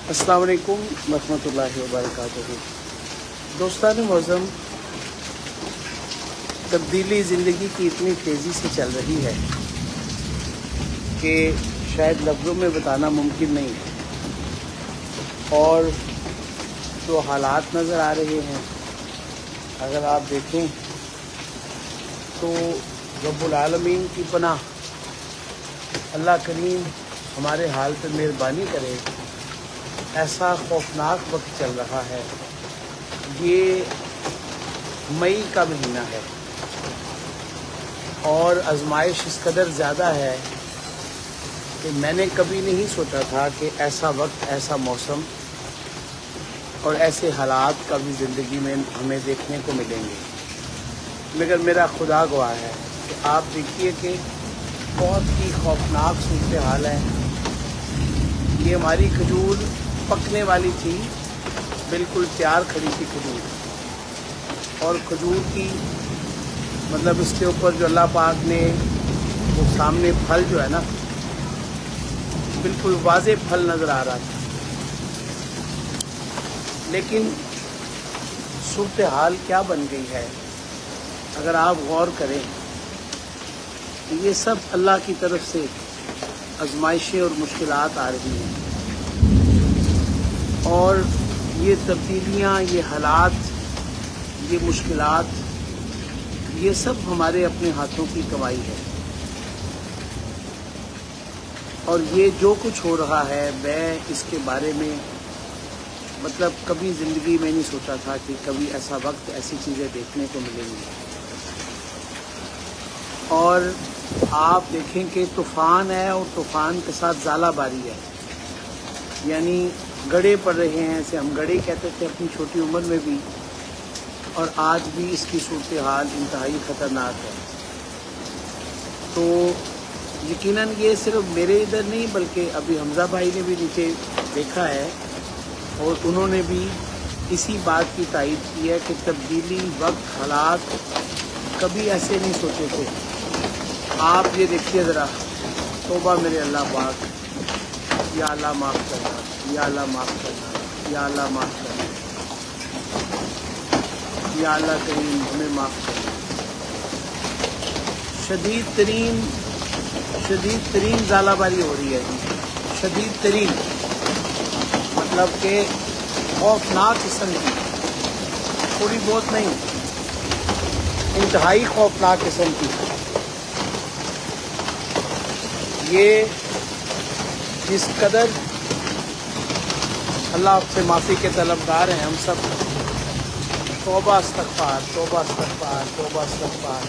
अस्सलाम वालेकुम रहमतुल्लाहि व बरकातुहू। दोस्तान मुअज़्ज़म, तब्दीली ज़िंदगी की इतनी तेज़ी से चल रही है कि शायद लफ्ज़ों में बताना मुमकिन नहीं है। और जो हालात नज़र आ रहे हैं, अगर आप देखें तो रब्बुल आलमीन की पनाह, अल्लाह करीम हमारे हाल पर मेहरबानी करे। ऐसा खौफनाक वक्त चल रहा है। ये मई का महीना है और आजमाइश इस कदर ज़्यादा है कि मैंने कभी नहीं सोचा था कि ऐसा वक्त, ऐसा मौसम और ऐसे हालात कभी ज़िंदगी में हमें देखने को मिलेंगे। मगर मेरा खुदा गवाह है कि आप देखिए कि बहुत ही खौफनाक सूरत हाल है। ये हमारी खजूर पकने वाली थी, बिल्कुल तैयार खड़ी थी खजूर, और खजूर की मतलब इसके ऊपर जो अल्लाह पाक ने वो सामने फल जो है ना, बिल्कुल वाज़े फल नज़र आ रहा था। लेकिन सूरत हाल क्या बन गई है, अगर आप गौर करें तो ये सब अल्लाह की तरफ से आजमाइशें और मुश्किलात आ रही हैं। और ये तब्दीलियाँ, ये हालात, ये मुश्किलात, ये सब हमारे अपने हाथों की कमाई है। और ये जो कुछ हो रहा है, मैं इसके बारे में मतलब कभी ज़िंदगी में नहीं सोचा था कि कभी ऐसा वक्त, ऐसी चीज़ें देखने को मिलेंगी। और आप देखें कि तूफ़ान है और तूफ़ान के साथ ज़ालाबारी है, यानी गड़े पड़ रहे हैं। ऐसे हम गड़े कहते थे अपनी छोटी उम्र में भी, और आज भी इसकी सूरत हाल इंतहाई ख़तरनाक है। तो यकीनन ये सिर्फ मेरे इधर नहीं, बल्कि अभी हमज़ा भाई ने भी नीचे देखा है और उन्होंने भी इसी बात की तायीद की है कि तब्दीली, वक्त, हालात कभी ऐसे नहीं सोचे थे। आप ये देखिए ज़रा, तौबा मेरे अल्लाह पाक, या अल्लाह माफ़ करना, या अल्लाह माफ़ करना, या अल्लाह माफ़ करना, या अल्लाह करीम हमें माफ़ करना। शदीद तरीन ज़ालाबारी हो रही है जी, शदीद तरीन, मतलब कि खौफनाक किस्म की, थोड़ी बहुत नहीं, इंतहाई खौफनाक किस्म की। ये जिस कदर अल्लाह से माफ़ी के तलबगार हैं हम सब, तौबा इस्तग़फ़ार, तौबा इस्तग़फ़ार, तौबा इस्तग़फ़ार।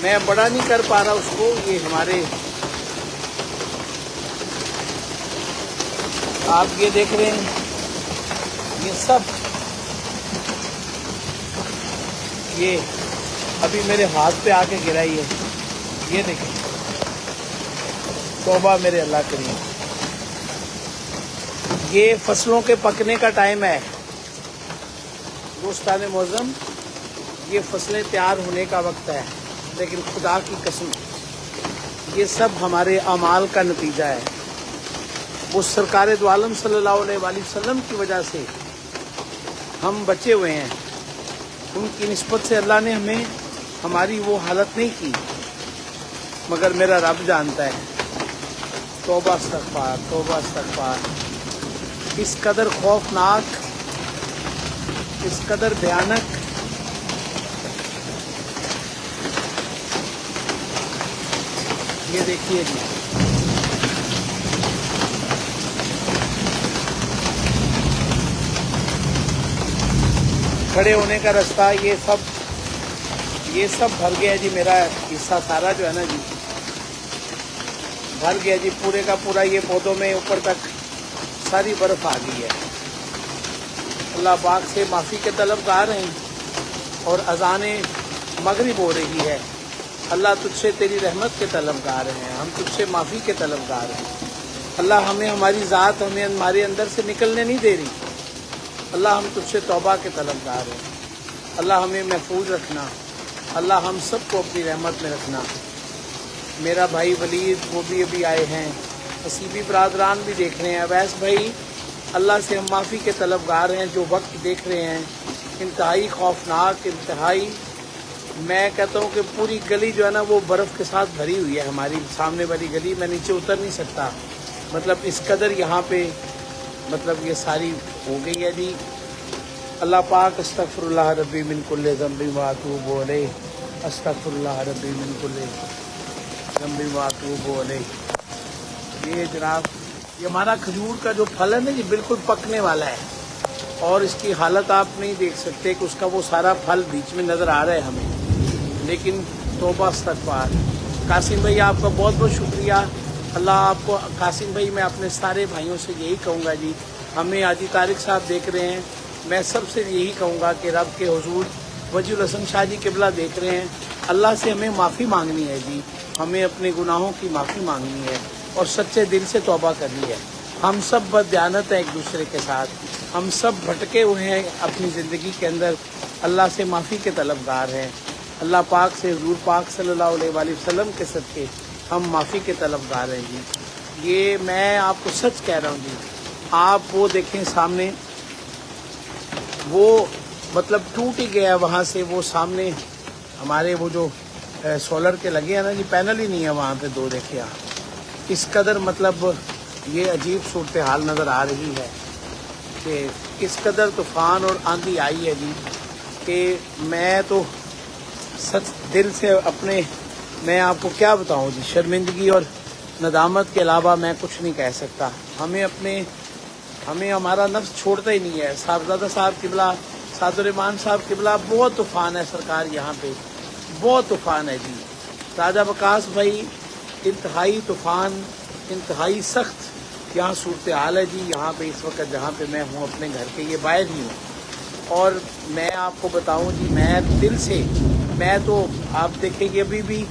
मैं बड़ा नहीं कर पा रहा उसको। ये हमारे, आप ये देख रहे हैं, ये सब, ये अभी मेरे हाथ पे आके गिराई है। ये देखें, तौबा मेरे अल्लाह करीम। ये फसलों के पकने का टाइम है दोस्तान मौज़्ज़म, ये फसलें तैयार होने का वक्त है। लेकिन खुदा की कसम, ये सब हमारे अमाल का नतीजा है। वो सरकार दो आलम सल्लल्लाहु अलैहि वसल्लम की वजह से हम बचे हुए हैं। उनकी निस्बत से अल्लाह ने हमें, हमारी वो हालत नहीं की, मगर मेरा रब जानता है। तौबा इस्तग़फ़ार, तौबा इस्तग़फ़ार। इस कदर खौफनाक, इस कदर भयानक, ये देखिए जी, खड़े होने का रास्ता, ये सब भर गया जी। मेरा हिस्सा सारा जो है ना जी, भर गया जी, पूरे का पूरा। ये पौधों में ऊपर तक सारी बर्फ़ आ गई है। अल्लाह पाक से माफ़ी के तलबगार हैं और अज़ाने मगरिब हो रही है। अल्लाह तुझसे तेरी रहमत के तलबगार हैं, हम तुझसे माफ़ी के तलबगार हैं। अल्लाह हमें, हमारी ज़ात हमें हमारे अंदर से निकलने नहीं दे रही। अल्लाह हम तुझसे तौबा के तलबगार हैं। अल्लाह हमें महफूज रखना, अल्लाह हम सब को अपनी रहमत में रखना। मेरा भाई वलीद, वो भी अभी आए हैं, नसीबी बरादरान भी देख रहे हैं। अवैस भाई, अल्लाह से हम माफ़ी के तलबगार हैं। जो वक्त देख रहे हैं इंतहाई खौफनाक, इंतहाई, मैं कहता हूँ कि पूरी गली जो है ना वो बर्फ़ के साथ भरी हुई है। हमारी सामने वाली गली, मैं नीचे उतर नहीं सकता, मतलब इस कदर यहाँ पे मतलब ये सारी हो गई है जी। अल्लाह पाक अस्तगफिरुल्लाह रब्बी मिन कुल्लि ज़ंबि व अतूबु अलैह, अस्तगफिरुल्लाह रब्बी मिन कुल्लि ज़ंबि व अतूबु अलैह। ये जनाब, ये हमारा खजूर का जो फल है ना जी, बिल्कुल पकने वाला है और इसकी हालत आप नहीं देख सकते कि उसका वो सारा फल बीच में नज़र आ रहा है हमें, लेकिन तौबा इस्तग़फ़ार। कासिम भाई, आपका बहुत बहुत शुक्रिया। अल्लाह आपको, कासिम भाई, मैं अपने सारे भाइयों से यही कहूँगा जी, हमें आदि तारिक साहब देख रहे हैं, मैं सबसे यही कहूँगा कि रब के हुजूर वजीउल हसन शाह जी क़िबला देख रहे हैं, अल्लाह से हमें माफ़ी मांगनी है जी, हमें अपने गुनाहों की माफ़ी मांगनी है और सच्चे दिल से तौबा करनी है। हम सब बददियानत हैं एक दूसरे के साथ, हम सब भटके हुए हैं अपनी ज़िंदगी के अंदर, अल्लाह से माफ़ी के तलबगार हैं। अल्लाह पाक से, हुजूर पाक सल्लल्लाहु अलैहि वसल्लम के सदक़े हम माफ़ी के तलबगार हैं जी। ये मैं आपको सच कह रहा हूँ जी। आप वो देखें सामने, वो मतलब टूट ही गया वहाँ से, वो सामने हमारे वो जो सोलर के लगे हैं ना जी, पैनल ही नहीं है वहाँ पे, दो देखे आप। इस कदर मतलब ये अजीब सूरत हाल नज़र आ रही है कि किस कदर तूफ़ान और आंधी आई है जी, कि मैं तो सच दिल से अपने, मैं आपको क्या बताऊं जी, शर्मिंदगी और नदामत के अलावा मैं कुछ नहीं कह सकता। हमें हमारा नफ्स छोड़ता ही नहीं है। साहबजादा साहब क़िबला, सादुर्रहमान साहब क़िबला, बहुत तूफ़ान है सरकार, यहाँ पे बहुत तूफ़ान है जी। राजा वकास भाई, इंतहाई तूफ़ान, इंतहाई सख्त यहाँ सूरत हाल है जी। यहाँ पे इस वक्त जहाँ पे मैं हूँ अपने घर के ये बाहर ही हूँ, और मैं आपको बताऊँ जी, मैं दिल से, मैं तो आप देखेंगे अभी भी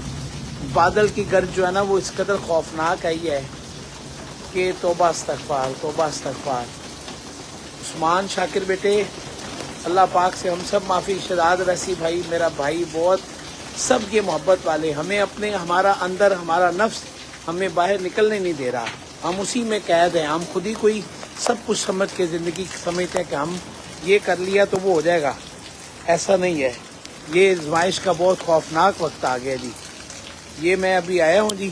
बादल की गर्ज जो है ना वो इस कदर खौफनाक आई है कि तौबा इस्तग़फ़ार, तौबा इस्तग़फ़ार। उस्मान शाकिर बेटे, अल्लाह पाक से हम सब माफ़ी। शहजाद वैसी भाई, मेरा भाई, बहुत सब ये मोहब्बत वाले, हमें अपने, हमारा अंदर, हमारा नफ्स हमें बाहर निकलने नहीं दे रहा, हम उसी में कैद हैं। हम खुद ही कोई सब कुछ समझ के ज़िंदगी समझते हैं कि हम ये कर लिया तो वो हो जाएगा, ऐसा नहीं है। ये आज़माइश का बहुत खौफनाक वक्त आ गया जी। ये मैं अभी आया हूँ जी,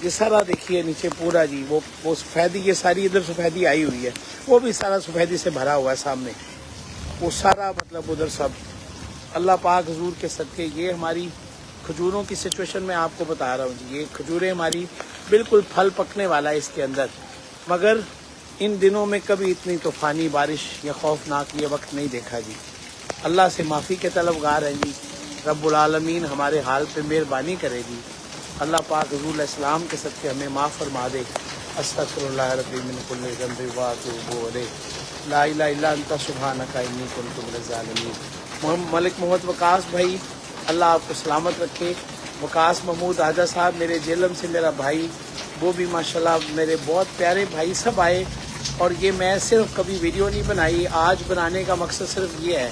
ये सारा देखिए नीचे पूरा जी, वो सफ़ेदी, ये सारी इधर सफ़ेदी आई हुई है, वो भी सारा सफ़ेदी से भरा हुआ है सामने, वो सारा मतलब उधर सब। अल्लाह पाक हुजूर के सदक़े ये हमारी खजूरों की सिचुएशन में आपको बता रहा हूँ जी। ये खजूरें हमारी बिल्कुल फल पकने वाला है इसके अंदर, मगर इन दिनों में कभी इतनी तूफ़ानी बारिश या खौफनाक ये वक्त नहीं देखा जी। अल्लाह से माफ़ी के तलबगार हैं जी। रब्बुल आलमीन हमारे हाल पे मेहरबानी करेगी। अल्लाह पाक हुज़ूर इस्लाम के सदक़े हमें माफ़ फरमा दे। अस्तग़फ़िरुल्लाह रब्बी मिन कुल्लि ज़ंबि व अतूबु अलैह, ला इलाहा इल्ला अंता सुब्हानका इन्नी कुन्तु मिनज़ ज़ालिमीन। मलिक मोहम्मद वकास भाई, अल्लाह आपको सलामत रखे। वकास महमूद आजा साहब, मेरे जेलम से मेरा भाई, वो भी माशाल्लाह मेरे बहुत प्यारे भाई सब आए। और ये मैं सिर्फ कभी वीडियो नहीं बनाई, आज बनाने का मकसद सिर्फ ये है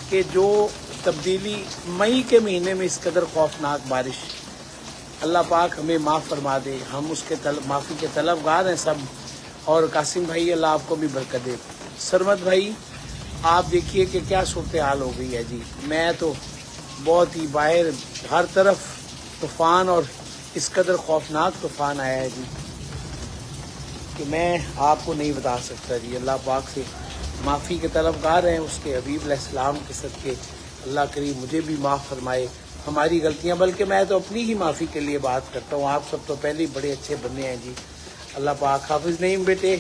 कि जो तब्दीली मई के महीने में इस कदर खौफनाक बारिश, अल्लाह पाक हमें माफ़ फरमा दे, हम उसके माफ़ी के तलबगार हैं सब। और कासिम भाई, अल्लाह आपको भी बरकत दे। सरमद भाई, आप देखिए कि क्या सूरत हाल हो गई है जी। मैं तो बहुत ही बाहर, हर तरफ तूफ़ान और इस कदर खौफनाक तूफ़ान आया है जी कि मैं आपको नहीं बता सकता जी। अल्लाह पाक से माफ़ी के तलबगार हैं, उसके हबीब अलैहिस्सलाम के सदक़े अल्लाह करीम मुझे भी माफ़ फरमाए हमारी गलतियां। बल्कि मैं तो अपनी ही माफ़ी के लिए बात करता हूँ, आप सब तो पहले ही बड़े अच्छे बने हैं जी। अल्लाह पाक। हाफिज़ नईम बेटे,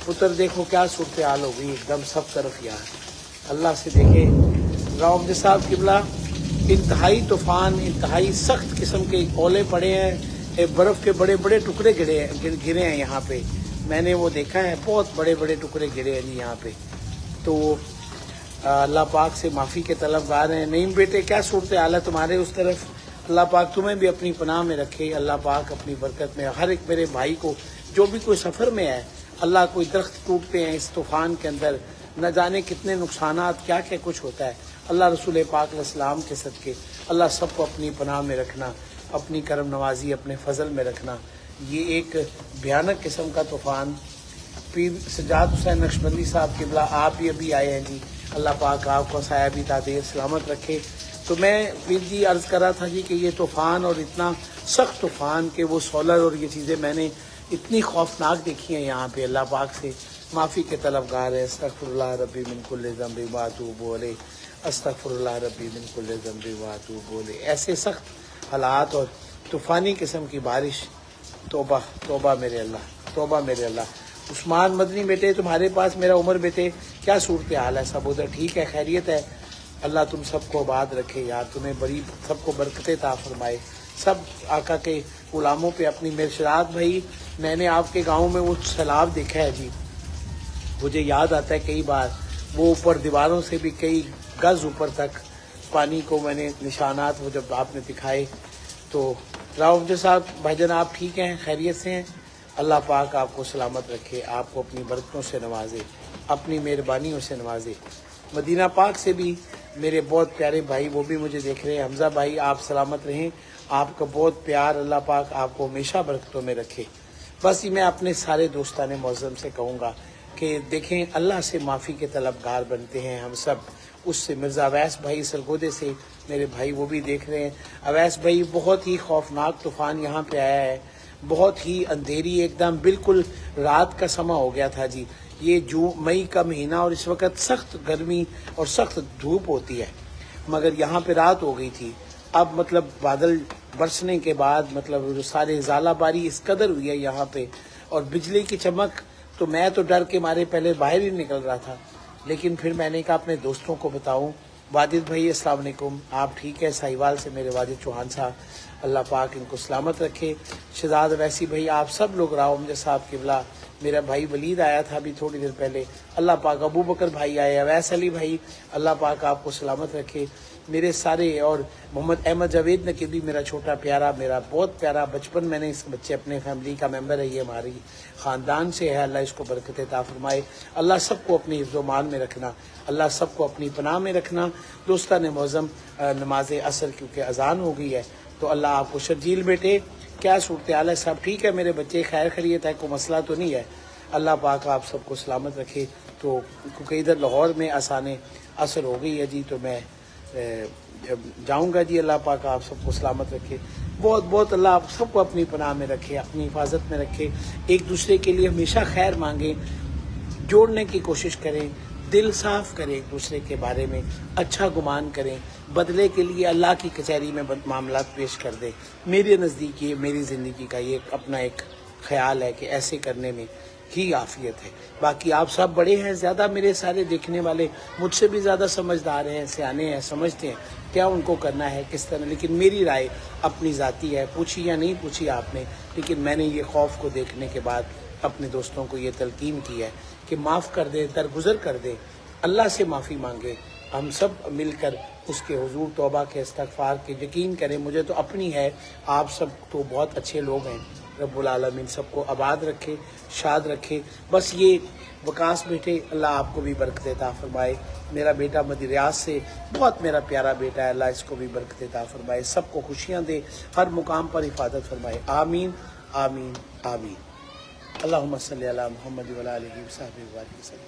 पुत्र देखो क्या सूरत हाल हो गई एकदम सब तरफ यार। अल्लाह से देखे। राम साहब क़िबला, इंतहाई तूफ़ान, इंतहाई सख्त किस्म के ओले पड़े हैं, बर्फ़ के बड़े बड़े टुकड़े गिरे हैं यहाँ पे। मैंने वो देखा है, बहुत बड़े बड़े टुकड़े गिरे हैं जी यहाँ पे। तो अल्लाह पाक से माफ़ी के तलबगार हैं। नईम बेटे, क्या सूरत हाल है तुम्हारे उस तरफ? अल्लाह पाक तुम्हें भी अपनी पनाह में रखे। अल्लाह पाक अपनी बरकत में हर एक मेरे भाई को, जो भी कोई सफ़र में है, अल्लाह कोई दरख्त टूटते हैं इस तूफ़ान के अंदर, न जाने कितने नुकसानात, क्या क्या कुछ होता है। अल्लाह रसूल पाक अलैहिस्सलाम के सदक़े अल्लाह सबको अपनी पनाह में रखना, अपनी करम नवाजी अपने फ़ज़ल में रखना। یہ ایک بھیانک قسم کا طوفان. پیر سجاد حسین نقشبندی صاحب قبلہ آپ بھی ابھی آئے ہیں جی, اللہ پاک آپ کو سایہ بھی تعدیر سلامت رکھے. تو میں پیر جی عرض کر رہا تھا جی کہ یہ طوفان اور اتنا سخت طوفان کہ وہ سولر اور یہ چیزیں میں نے اتنی خوفناک دیکھی ہیں یہاں پہ. اللہ پاک سے معافی کے طلبگار ہے. استغفر اللہ ربی من کل ذنب واتوب الیہ, استغفر اللہ ربی من کل ذنب واتوب الیہ. ایسے سخت حالات اور طوفانی قسم کی بارش. توبہ توبہ میرے اللہ, توبہ میرے اللہ. عثمان مدنی بیٹے تمہارے پاس, میرا عمر بیٹے کیا صورتحال ہے؟ سب ادھر ٹھیک ہے, خیریت ہے؟ اللہ تم سب کو آباد رکھے یار, تمہیں بڑی سب کو برکتیں عطا فرمائے. سب آقا کے غلاموں پہ اپنی مرشاد. بھائی میں نے آپ کے گاؤں میں وہ سیلاب دیکھا ہے جی, مجھے یاد آتا ہے کئی بار وہ اوپر دیواروں سے بھی کئی گز اوپر تک پانی کو میں نے نشانات وہ جب آپ نے دکھائے. تو راؤ افضل صاحب بھائی جان آپ ٹھیک ہیں, خیریت سے ہیں؟ اللہ پاک آپ کو سلامت رکھے, آپ کو اپنی برکتوں سے نوازے, اپنی مہربانیوں سے نوازے. مدینہ پاک سے بھی میرے بہت پیارے بھائی وہ بھی مجھے دیکھ رہے ہیں. حمزہ بھائی آپ سلامت رہیں, آپ کا بہت پیار, اللہ پاک آپ کو ہمیشہ برکتوں میں رکھے. بس میں اپنے سارے دوستان معظم سے کہوں گا کہ دیکھیں اللہ سے معافی کے طلبگار بنتے ہیں ہم سب. اس سے مرزا اویس بھائی سرگودے سے میرے بھائی وہ بھی دیکھ رہے ہیں. اویس بھائی بہت ہی خوفناک طوفان یہاں پہ آیا ہے, بہت ہی اندھیری ایک دم بالکل رات کا سما ہو گیا تھا جی. یہ مئی کا مہینہ اور اس وقت سخت گرمی اور سخت دھوپ ہوتی ہے, مگر یہاں پہ رات ہو گئی تھی. اب مطلب بادل برسنے کے بعد مطلب سارے ژالہ باری اس قدر ہوئی ہے یہاں پہ, اور بجلی کی چمک. تو میں تو ڈر کے مارے پہلے باہر ہی نکل رہا تھا, لیکن پھر میں نے کہا اپنے دوستوں کو بتاؤں. واجد بھائی السلام علیکم, آپ ٹھیک ہے؟ ساہیوال سے میرے واجد چوہان صاحب, اللہ پاک ان کو سلامت رکھے. شہزاد اویسی بھائی آپ سب لوگ, راؤ امجد صاحب قبلہ, میرا بھائی ولید آیا تھا ابھی تھوڑی دیر پہلے, اللہ پاک. ابو بکر بھائی آئے, اویس علی بھائی, اللہ پاک آپ کو سلامت رکھے. میرے سارے, اور محمد احمد جاوید نقیبی میرا چھوٹا پیارا, میرا بہت پیارا, بچپن میں نے اس بچے اپنے فیملی کا ممبر ہے, یہ ہماری خاندان سے ہے. اللہ اس کو برکت عطا فرمائے. اللہ سب کو اپنی حفظ و مان میں رکھنا, اللہ سب کو اپنی پناہ میں رکھنا. دوستان معظم نماز عصر کیونکہ اذان ہو گئی ہے, تو اللہ آپ کو. شرجیل بیٹے کیا صورتحال ہے؟ سب ٹھیک ہے میرے بچے؟ خیر خیریت ہے؟ کوئی مسئلہ تو نہیں ہے؟ اللہ پاک آپ سب کو سلامت رکھے. تو کیونکہ ادھر لاہور میں آسان عصر ہو گئی ہے جی, تو میں جاؤں گا جی. اللہ پاک آپ سب کو سلامت رکھے. بہت بہت اللہ آپ سب کو اپنی پناہ میں رکھے, اپنی حفاظت میں رکھے. ایک دوسرے کے لیے ہمیشہ خیر مانگیں, جوڑنے کی کوشش کریں, دل صاف کریں, ایک دوسرے کے بارے میں اچھا گمان کریں, بدلے کے لیے اللہ کی کچہری میں معاملات پیش کر دیں. میرے نزدیک یہ میری زندگی کا یہ اپنا ایک خیال ہے کہ ایسے کرنے میں ہی عافیت ہے. باقی آپ سب بڑے ہیں, زیادہ میرے سارے دیکھنے والے مجھ سے بھی زیادہ سمجھدار ہیں, سیانے ہیں, سمجھتے ہیں کیا ان کو کرنا ہے کس طرح. لیکن میری رائے اپنی ذاتی ہے, پوچھی یا نہیں پوچھی آپ نے, لیکن میں نے یہ خوف کو دیکھنے کے بعد اپنے دوستوں کو یہ تلقین کی ہے کہ معاف کر دیں, درگزر کر دیں, اللہ سے معافی مانگے. ہم سب مل کر اس کے حضور توبہ کے, استغفار کے. یقین کریں مجھے تو اپنی ہے, آپ سب تو بہت اچھے لوگ ہیں. رب العالمین سب کو آباد رکھے, شاد رکھے. بس یہ وکاس بیٹے اللہ آپ کو بھی برکت عطا فرمائے. میرا بیٹا مدی ریاض سے بہت میرا پیارا بیٹا ہے, اللہ اس کو بھی برکت عطا فرمائے, سب کو خوشیاں دے, ہر مقام پر حفاظت فرمائے. آمین آمین آمین. اللہم صلی علی محمد و علی آلہ وصحبہ وسلم.